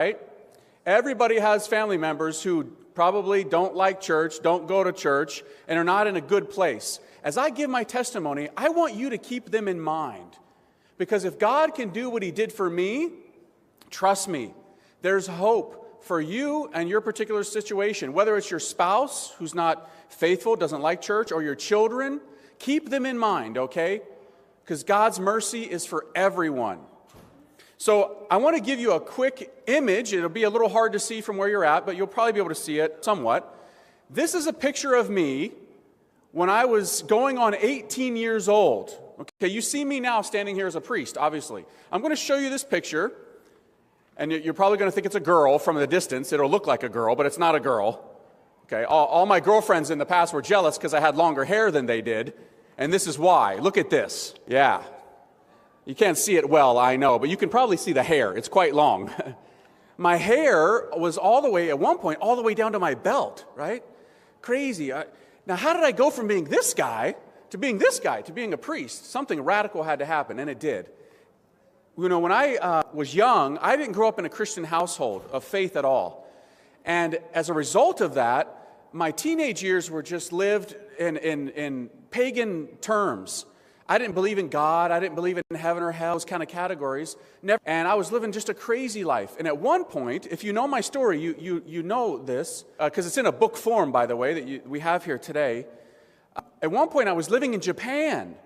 right? Everybody has family members who probably don't like church, don't go to church, and are not in a good place. As I give my testimony, I want you to keep them in mind. Because if God can do what he did for me, trust me, there's hope for you and your particular situation. Whether it's your spouse who's not faithful, doesn't like church, or your children, keep them in mind, okay? Because God's mercy is for everyone. So I want to give you a quick image. It'll be a little hard to see from where you're at, but you'll probably be able to see it somewhat. This is a picture of me when I was going on 18 years old. Okay, you see me now standing here as a priest, obviously. I'm going to show you this picture, and you're probably going to think it's a girl from the distance. It'll look like a girl, but it's not a girl. Okay, all my girlfriends in the past were jealous because I had longer hair than they did, and this is why. Look at this. Yeah. You can't see it well, I know, but you can probably see the hair. It's quite long. My hair was all the way, at one point, all the way down to my belt, right? Crazy. Now, how did I go from being this guy to being this guy, to being a priest? Something radical had to happen, and it did. You know, when I was young, I didn't grow up in a Christian household of faith at all. And as a result of that, my teenage years were just lived in pagan terms. I didn't believe in God. I didn't believe in heaven or hell, those kind of categories. Never. And I was living just a crazy life. And at one point, if you know my story, you know this, because it's in a book form, by the way, that we have here today. At one point, I was living in Japan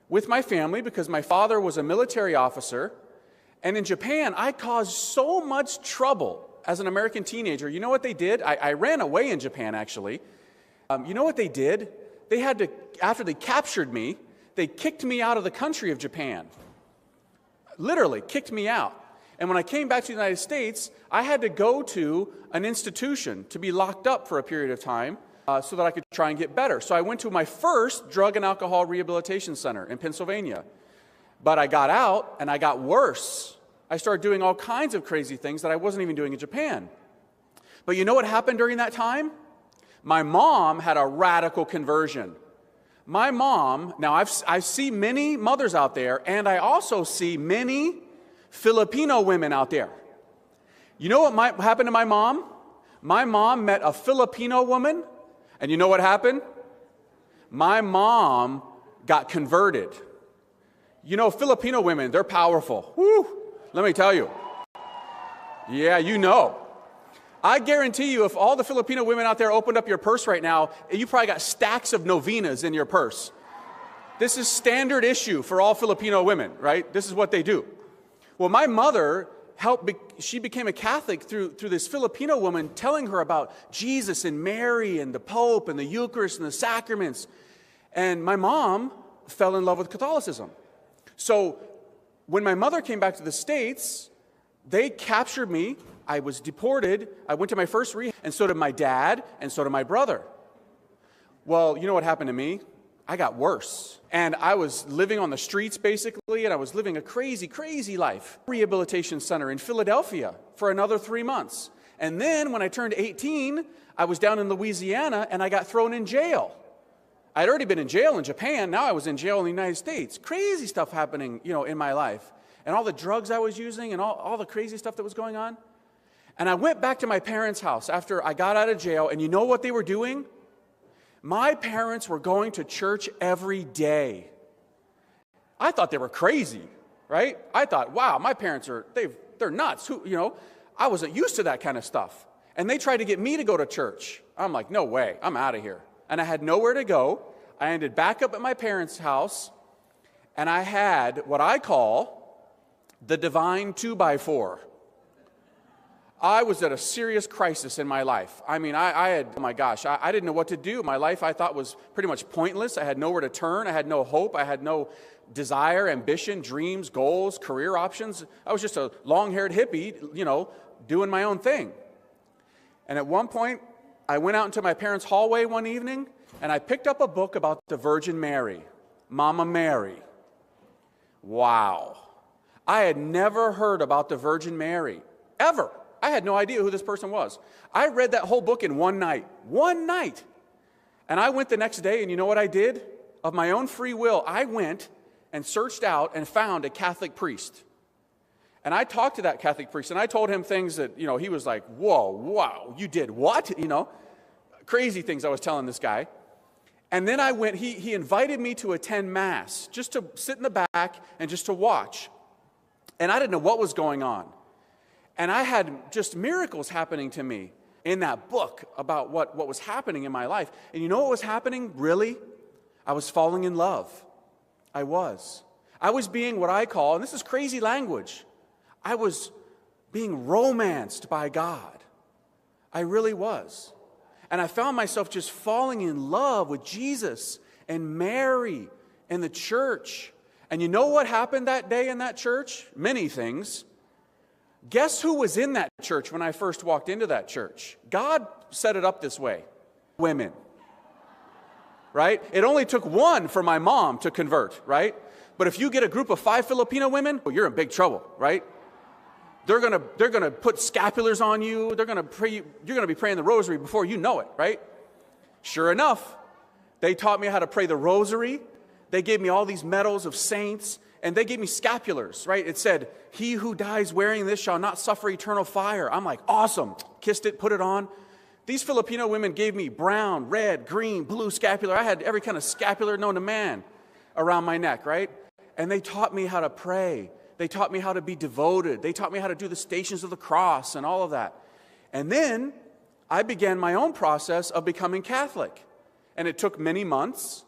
with my family because my father was a military officer. And in Japan, I caused so much trouble as an American teenager. You know what they did? I ran away in Japan, actually. You know what they did? They had to, after they captured me, they kicked me out of the country of Japan. Literally, kicked me out. And when I came back to the United States, I had to go to an institution to be locked up for a period of time so that I could try and get better. So I went to my first drug and alcohol rehabilitation center in Pennsylvania. But I got out, and I got worse. I started doing all kinds of crazy things that I wasn't even doing in Japan. But you know what happened during that time? My mom had a radical conversion. My mom, now I see many mothers out there, and I also see many Filipino women out there. You know what happened to my mom? My mom met a Filipino woman, and you know what happened? My mom got converted. You know, Filipino women, they're powerful. Woo! Let me tell you. Yeah, you know. I guarantee you, if all the Filipino women out there opened up your purse right now, you probably got stacks of novenas in your purse. This is standard issue for all Filipino women, right? This is what they do. Well, my mother she became a Catholic through this Filipino woman telling her about Jesus and Mary and the Pope and the Eucharist and the sacraments. And my mom fell in love with Catholicism. So when my mother came back to the States, they captured me. I was deported. I went to my first rehab, and so did my dad, and so did my brother. Well, you know what happened to me? I got worse. And I was living on the streets, basically, and I was living a crazy, crazy life. Rehabilitation center in Philadelphia for another 3 months. And then when I turned 18, I was down in Louisiana, and I got thrown in jail. I'd already been in jail in Japan. Now I was in jail in the United States. Crazy stuff happening, in my life. And all the drugs I was using and all the crazy stuff that was going on. And I went back to my parents' house after I got out of jail, and you know what they were doing? My parents were going to church every day. I thought they were crazy, right? I thought, wow, my parents they're nuts. I wasn't used to that kind of stuff. And they tried to get me to go to church. I'm like, no way, I'm out of here. And I had nowhere to go. I ended back up at my parents' house, and I had what I call the divine 2x4. I was at a serious crisis in my life. I mean, I didn't know what to do. My life, I thought, was pretty much pointless. I had nowhere to turn. I had no hope. I had no desire, ambition, dreams, goals, career options. I was just a long-haired hippie, doing my own thing. And at one point, I went out into my parents' hallway one evening, and I picked up a book about the Virgin Mary, Mama Mary. Wow. I had never heard about the Virgin Mary, ever. I had no idea who this person was. I read that whole book in one night. One night. And I went the next day, and you know what I did? Of my own free will, I went and searched out and found a Catholic priest. And I talked to that Catholic priest, and I told him things that, he was like, whoa, wow, you did what? Crazy things I was telling this guy. And then I went, he invited me to attend Mass, just to sit in the back and just to watch. And I didn't know what was going on. And I had just miracles happening to me in that book about what was happening in my life. And you know what was happening, really? I was falling in love. I was being what I call, and this is crazy language, I was being romanced by God. I really was. And I found myself just falling in love with Jesus and Mary and the church. And you know what happened that day in that church? Many things. Guess who was in that church when I first walked into that church? God set it up this way. Women. Right? It only took one for my mom to convert, right? But if you get a group of 5 Filipino women, well, you're in big trouble, right? They're gonna put scapulars on you. They're gonna pray. You're gonna be praying the rosary before you know it, right? Sure enough, they taught me how to pray the rosary. They gave me all these medals of saints, and they gave me scapulars, right? It said, "He who dies wearing this shall not suffer eternal fire." I'm like, awesome. Kissed it, put it on. These Filipino women gave me brown, red, green, blue scapular. I had every kind of scapular known to man around my neck, right? And they taught me how to pray. They taught me how to be devoted. They taught me how to do the Stations of the Cross and all of that. And then I began my own process of becoming Catholic. And it took many months.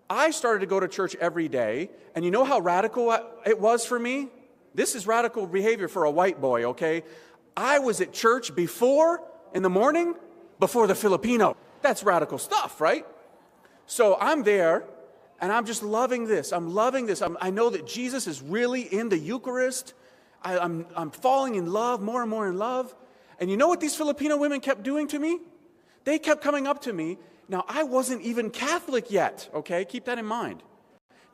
I started to go to church every day. And you know how radical it was for me? This is radical behavior for a white boy, okay? I was at church in the morning, before the Filipino. That's radical stuff, right? So I'm there. And I'm just loving this. I'm loving this. I know that Jesus is really in the Eucharist. I'm falling in love, more and more in love. And you know what these Filipino women kept doing to me? They kept coming up to me. Now, I wasn't even Catholic yet, okay? Keep that in mind.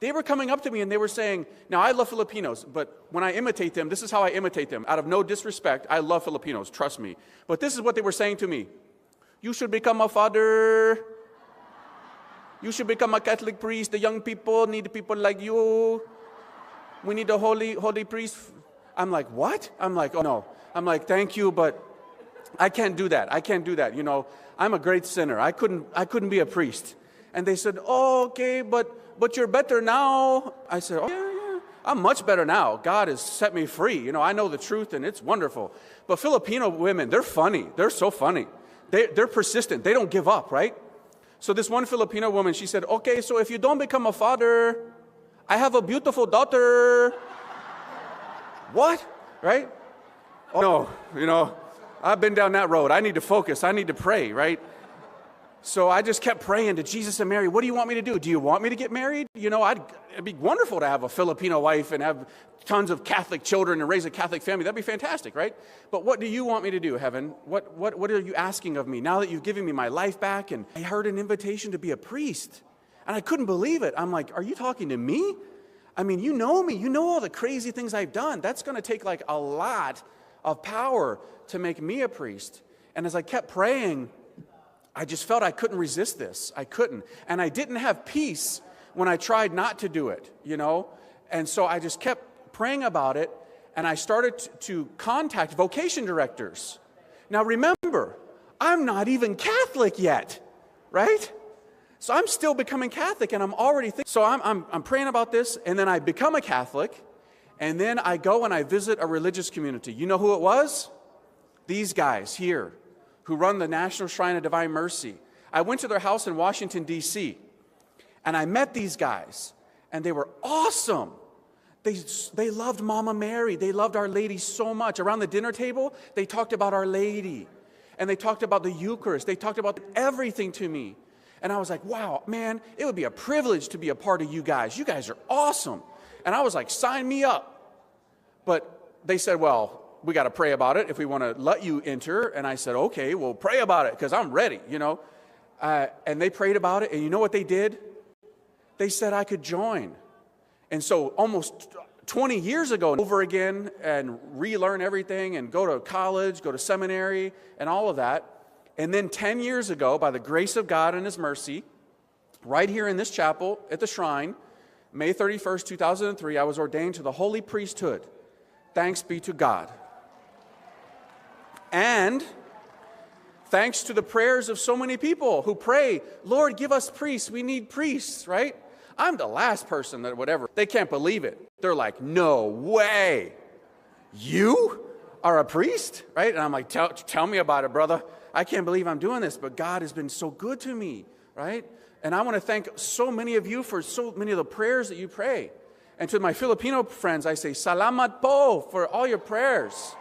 They were coming up to me and they were saying, now I love Filipinos, but when I imitate them, this is how I imitate them. Out of no disrespect, I love Filipinos, trust me. But this is what they were saying to me. You should become a father. You should become a Catholic priest. The young people need people like you. We need a holy priest. I'm like, what? I'm like, oh no. I'm like, thank you, but I can't do that. I can't do that. I'm a great sinner. I couldn't be a priest. And they said, oh, okay, but you're better now. I said, oh, yeah. I'm much better now. God has set me free. I know the truth and it's wonderful. But Filipino women, they're funny. They're so funny. They're persistent. They don't give up, right? So this one Filipino woman, she said, okay, so if you don't become a father, I have a beautiful daughter. What? Right? Oh, no, I've been down that road. I need to focus. I need to pray, right? So I just kept praying to Jesus and Mary, what do you want me to do? Do you want me to get married? It'd be wonderful to have a Filipino wife and have tons of Catholic children and raise a Catholic family. That'd be fantastic, right? But what do you want me to do, heaven? What are you asking of me now that you've given me my life back? And I heard an invitation to be a priest. And I couldn't believe it. I'm like, are you talking to me? I mean, you know me. You know all the crazy things I've done. That's going to take like a lot of power to make me a priest. And as I kept praying, I just felt I couldn't resist this. I couldn't. And I didn't have peace when I tried not to do it, And so I just kept praying about it, and I started to contact vocation directors. Now remember, I'm not even Catholic yet, right? So I'm still becoming Catholic, and I'm already thinking. So I'm praying about this, and then I become a Catholic, and then I go and I visit a religious community. You know who it was? These guys here, who run the National Shrine of Divine Mercy. I went to their house in Washington, D.C., and I met these guys, and they were awesome. They loved Mama Mary. They loved Our Lady so much. Around the dinner table, they talked about Our Lady, and they talked about the Eucharist. They talked about everything to me. And I was like, wow, man, it would be a privilege to be a part of you guys. You guys are awesome. And I was like, sign me up. But they said, well, we got to pray about it if we want to let you enter. And I said, okay, well, pray about it because I'm ready, And they prayed about it. And you know what they did? They said I could join. And so almost 20 years ago, over again and relearn everything and go to college, go to seminary and all of that. And then 10 years ago, by the grace of God and His mercy, right here in this chapel at the shrine, May 31st, 2003, I was ordained to the holy priesthood. Thanks be to God. And thanks to the prayers of so many people who pray, Lord, give us priests. We need priests, right? I'm the last person that whatever. They can't believe it. They're like, no way. You are a priest, right? And I'm like, tell me about it, brother. I can't believe I'm doing this, but God has been so good to me, right? And I want to thank so many of you for so many of the prayers that you pray. And to my Filipino friends, I say, salamat po for all your prayers.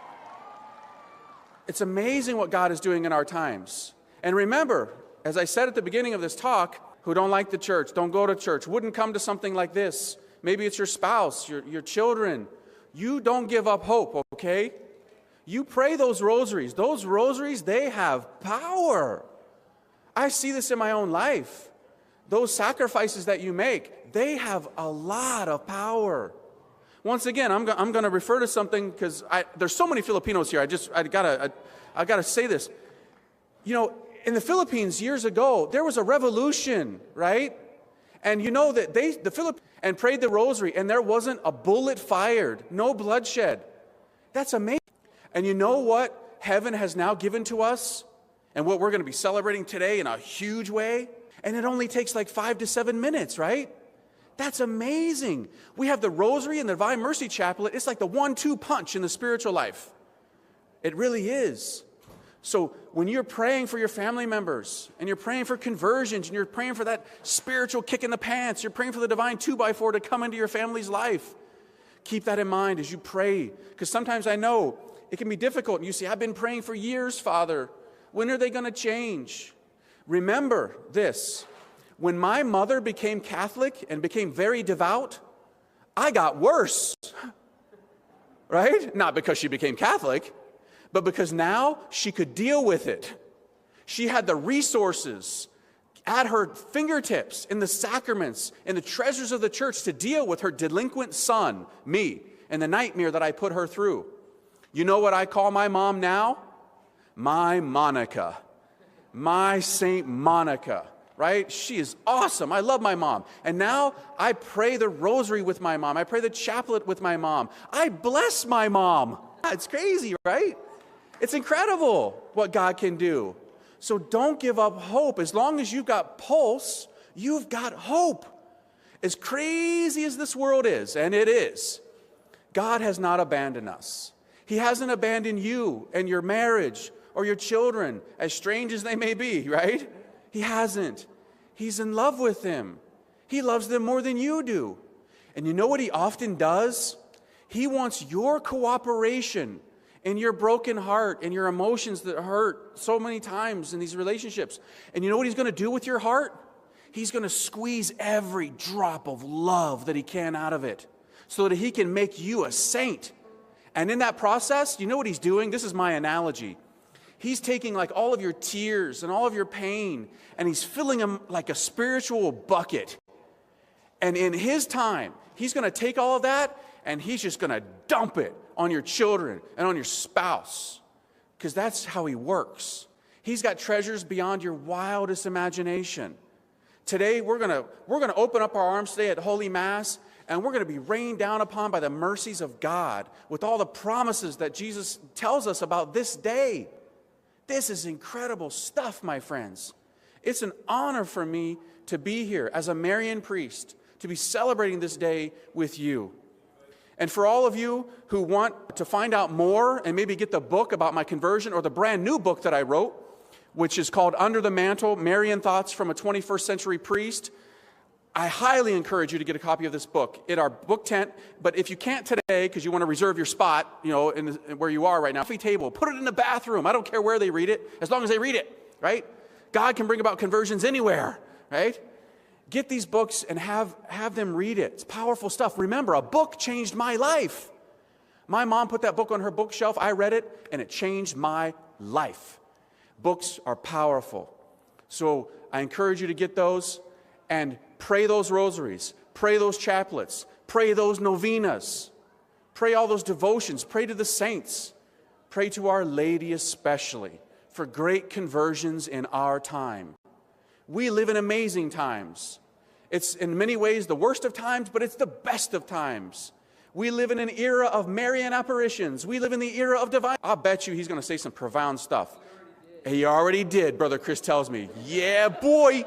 It's amazing what God is doing in our times. And remember, as I said at the beginning of this talk, who don't like the church, don't go to church, wouldn't come to something like this. Maybe it's your spouse, your children. You don't give up hope, okay? You pray those rosaries. Those rosaries, they have power. I see this in my own life. Those sacrifices that you make, they have a lot of power. Once again, I'm going to refer to something because there's so many Filipinos here. I gotta say this. You know, in the Philippines years ago, there was a revolution, right? And you know that the Philippines and prayed the rosary, and there wasn't a bullet fired, no bloodshed. That's amazing. And you know what heaven has now given to us, and what we're going to be celebrating today in a huge way. And it only takes like 5 to 7 minutes, right? That's amazing. We have the Rosary and the Divine Mercy Chaplet. It's like the 1-2 punch in the spiritual life. It really is. So when you're praying for your family members, and you're praying for conversions, and you're praying for that spiritual kick in the pants, you're praying for the divine 2x4 to come into your family's life, keep that in mind as you pray. Because sometimes I know it can be difficult. And you say, I've been praying for years, Father. When are they going to change? Remember this. When my mother became Catholic and became very devout, I got worse, right? Not because she became Catholic, but because now she could deal with it. She had the resources at her fingertips in the sacraments and the treasures of the church to deal with her delinquent son, me, and the nightmare that I put her through. You know what I call my mom now? My Monica. My Saint Monica. Right? She is awesome. I love my mom. And now I pray the rosary with my mom. I pray the chaplet with my mom. I bless my mom. It's crazy, right? It's incredible what God can do. So don't give up hope. As long as you've got pulse, you've got hope. As crazy as this world is, and it is, God has not abandoned us. He hasn't abandoned you and your marriage or your children, as strange as they may be, right? He hasn't. He's in love with them. He loves them more than you do. And you know what he often does? He wants your cooperation in your broken heart and your emotions that hurt so many times in these relationships. And you know what he's going to do with your heart? He's going to squeeze every drop of love that he can out of it so that he can make you a saint. And in that process, you know what he's doing? This is my analogy. He's taking like all of your tears and all of your pain, and he's filling them like a spiritual bucket. And in his time, he's going to take all of that, and he's just going to dump it on your children and on your spouse, because that's how he works. He's got treasures beyond your wildest imagination. Today, we're going to open up our arms today at Holy Mass, and we're going to be rained down upon by the mercies of God with all the promises that Jesus tells us about this day. This is incredible stuff, my friends. It's an honor for me to be here as a Marian priest, to be celebrating this day with you. And for all of you who want to find out more and maybe get the book about my conversion or the brand new book that I wrote, which is called Under the Mantle, Marian Thoughts from a 21st Century Priest, I highly encourage you to get a copy of this book in our book tent. But if you can't today because you want to reserve your spot, where you are right now, coffee table, put it in the bathroom. I don't care where they read it, as long as they read it, right? God can bring about conversions anywhere, right? Get these books and have them read it. It's powerful stuff. Remember, a book changed my life. My mom put that book on her bookshelf. I read it, and it changed my life. Books are powerful. So I encourage you to get those and pray those rosaries, pray those chaplets, pray those novenas, pray all those devotions, pray to the saints, pray to Our Lady especially for great conversions in our time. We live in amazing times. It's in many ways the worst of times, but it's the best of times. We live in an era of Marian apparitions. We live in the era of divine. I'll bet you he's going to say some profound stuff. He already did, Brother Chris tells me. Yeah, boy.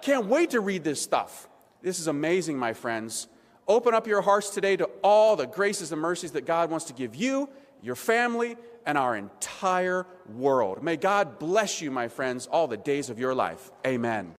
Can't wait to read this stuff. This is amazing, my friends. Open up your hearts today to all the graces and mercies that God wants to give you, your family, and our entire world. May God bless you, my friends, all the days of your life. Amen.